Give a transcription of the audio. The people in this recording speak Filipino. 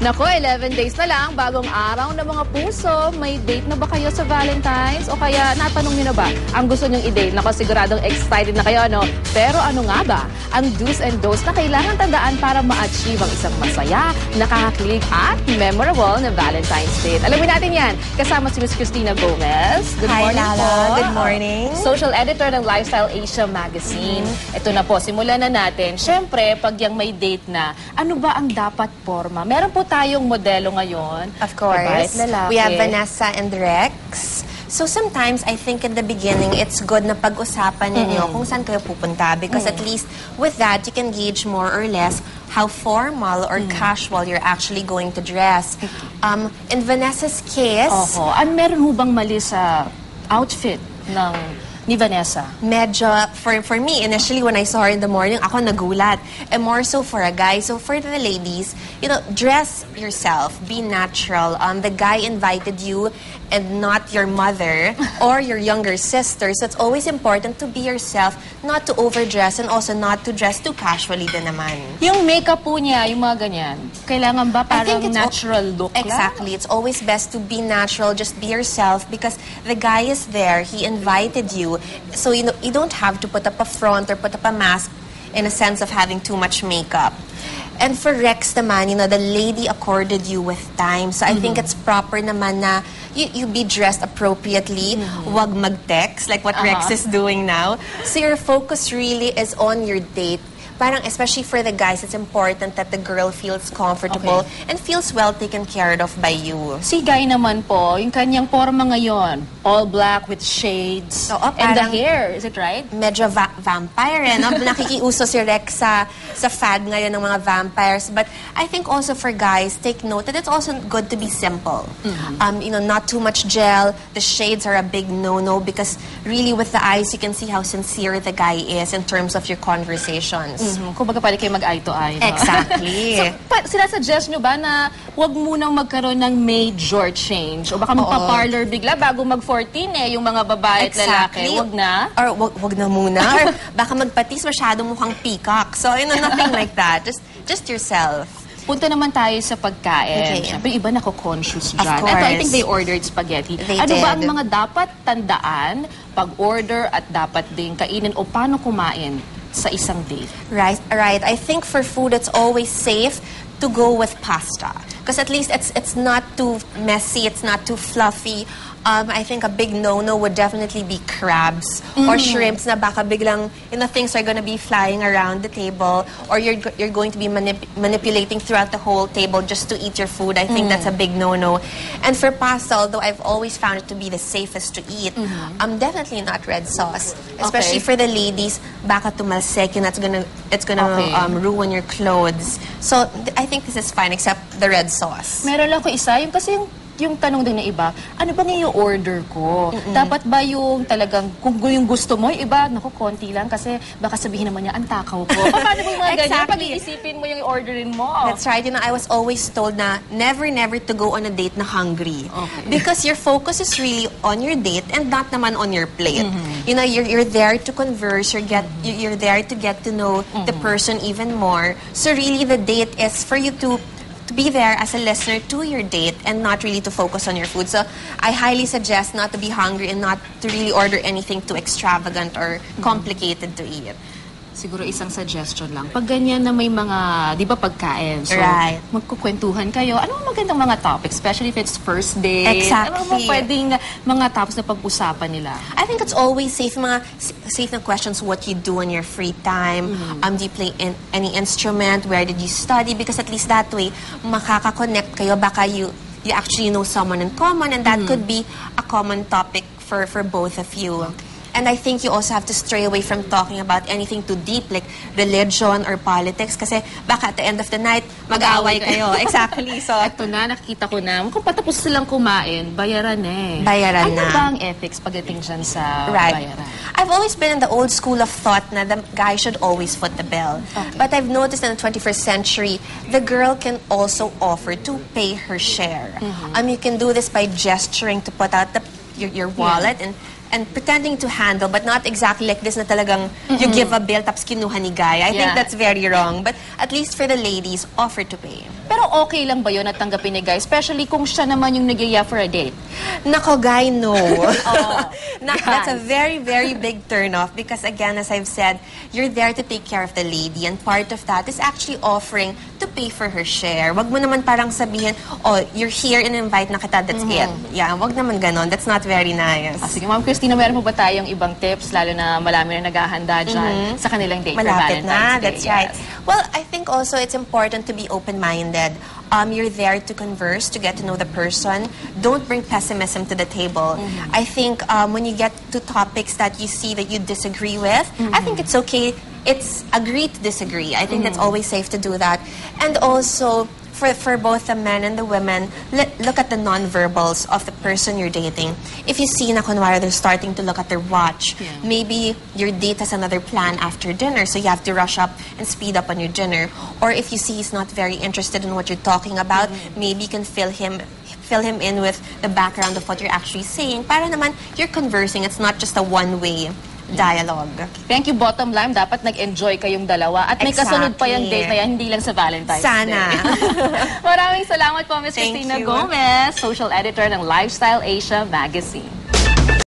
Nako, 11 days na lang, bagong araw na mga puso. May date na ba kayo sa Valentine's? O kaya natanong niyo na ba ang gusto niyong i-date? Nako, siguradong excited na kayo, no? Pero ano nga ba ang do's and don'ts na kailangan tandaan para ma-achieve ang isang masaya, nakakakilig at memorable na Valentine's date? Alamin natin yan. Kasama si Ms. Christina Gomez. Good Hi, morning Lala. po. Good morning. Social editor ng Lifestyle Asia Magazine. Ito na po, simulan na natin. Siyempre, pag yung may date na, ano ba ang dapat forma? Meron po tayong modelo ngayon. Of course. Diba? We have Vanessa and Rex. So sometimes, I think in the beginning, it's good na pag-usapan ninyo kung saan kayo pupunta because at least with that, you can gauge more or less how formal or casual you're actually going to dress. In Vanessa's case, Meron ho bang mali sa outfit ni Vanessa? medyo, for me, initially when I saw her in the morning, ako nagulat. And more so for a guy. So for the ladies, you know, dress yourself. Be natural. The guy invited you and not your mother or your younger sister. So it's always important to be yourself, not to overdress and also not to dress too casually din naman. Yung makeup po niya, yung mga ganyan, kailangan ba parang natural look lang? Exactly. It's always best to be natural, just be yourself because the guy is there, he invited you. So you know, you don't have to put up a front or put up a mask in a sense of having too much makeup. And for Rex naman, you know, the lady accorded you with time. So I think it's proper naman na you be dressed appropriately. Wag mag-text like what Rex is doing now. So your focus really is on your date. Parang especially for the guys, it's important that the girl feels comfortable and feels well taken care of by you. Si Guy naman po, yung kanyang forma ngayon, all black with shades and the hair, is it right? Medyo vampire, no? Nakikiuso si Rex sa fad ngayon ng mga vampires. But I think also for guys, take note that it's also good to be simple. You know, not too much gel. The shades are a big no-no because really with the eyes, you can see how sincere the guy is in terms of your conversations. Kumbaga pwede kayo mag-eye-to-eye. No? Exactly. So, sinasuggest nyo ba na huwag munang magkaroon ng major change? O baka magpa-parlor bigla bago mag-14 yung mga babae at lalaki? Huwag na? Or wag na muna. Or baka magpatis masyadong mukhang peacock. So, you know, nothing like that. Just yourself. Punta naman tayo sa pagkain. Siyempre, iba nako-conscious dyan. Ito, I think they ordered spaghetti. Ano ba ang mga dapat tandaan pag-order at dapat din kainin o paano kumain sa isang date? Right. I think for food, it's always safe to go with pasta. Because at least it's not too messy, it's not too fluffy. I think a big no-no would definitely be crabs or shrimps na baka biglang, you know, things are gonna be flying around the table or you're going to be manipulating throughout the whole table just to eat your food. I think that's a big no-no. And for pasta, although I've always found it to be the safest to eat, definitely not red sauce. Especially for the ladies, baka tumalsik and it's gonna ruin your clothes. So I think this is fine except the red sauce. Meron lang ko isa, yung kasi yung tanong din na iba, ano ba nga yung order ko? Dapat ba yung talagang, kung yung gusto mo, yung iba, naku, konti lang kasi baka sabihin naman niya, ang takaw ko. Paano mo yung mga ganyan? Pag-iisipin mo yung orderin mo. That's right. You know, I was always told na never to go on a date na hungry. Because your focus is really on your date and not naman on your plate. You know, you're there to converse, you're there to get to know the person even more. So really, the date is for you to be there as a listener to your date and not really to focus on your food. So I highly suggest not to be hungry and not to really order anything too extravagant or complicated to eat. Siguro isang suggestion lang. Pag ganyan na may mga, di ba, pagkain. So, magkukwentuhan kayo. Ano ang magandang mga topics? Especially if it's first date. Exactly. Ano ang pwedeng mga topics na pag-usapan nila? I think it's always safe. Mga safe na questions, what you do in your free time. Do you play any instrument? Where did you study? Because at least that way, makaka-connect kayo. Baka you actually know someone in common and that could be a common topic for both of you. And I think you also have to stray away from talking about anything too deep like religion or politics kasi baka at the end of the night, mag-aaway kayo. Exactly. So, ito na, nakikita ko na. Kung patapos silang kumain, bayaran eh. Bayaran na. Ano ba ang ethics pagdating dyan sa bayaran? I've always been in the old school of thought na the guy should always foot the bill. But I've noticed in the 21st century, the girl can also offer to pay her share. You can do this by gesturing to put out your wallet and and pretending to handle, but not exactly like this na talagang you give a bill tapos kinuha ni guy. I think Yeah. that's very wrong. But at least for the ladies, offer to pay. Pero okay lang ba yun at tanggapin ni guy? Especially kung siya naman yung nagyaya for a date. Nako, guy, no. Guys. That's a very, very big turn-off because, again, as I've said, you're there to take care of the lady and part of that is actually offering to pay for her share. Wag mo naman parang sabihin, oh, you're here and invite na kita, that's it. Yeah, wag naman ganon. That's not very nice. Sige, Ma'am Christina, meron mo ba tayong ibang tips, lalo na marami na naghahanda dyan sa kanilang date for Malapit Valentine's na, Day? that's right. Yes. Well, I think also it's important to be open-minded. You're there to converse, to get to know the person. Don't bring pessimism to the table. I think when you get to topics that you see that you disagree with, I think it's okay. It's agree to disagree. I think that's always safe to do that. And also, for both the men and the women, look at the nonverbals of the person you're dating. If you see na kunwari they're starting to look at their watch, maybe your date has another plan after dinner, so you have to rush up and speed up on your dinner. Or if you see he's not very interested in what you're talking about, maybe you can fill him in with the background of what you're actually saying. Para naman, you're conversing. It's not just a one-way dialogue. Thank you, bottom line. Dapat nag-enjoy kayong dalawa. At may kasunod pa yung Exactly. date na yan, hindi lang sa Valentine's Sana. Day. Maraming salamat po, Ms. Thank Christina you. Gomez, Social Editor ng Lifestyle Asia Magazine.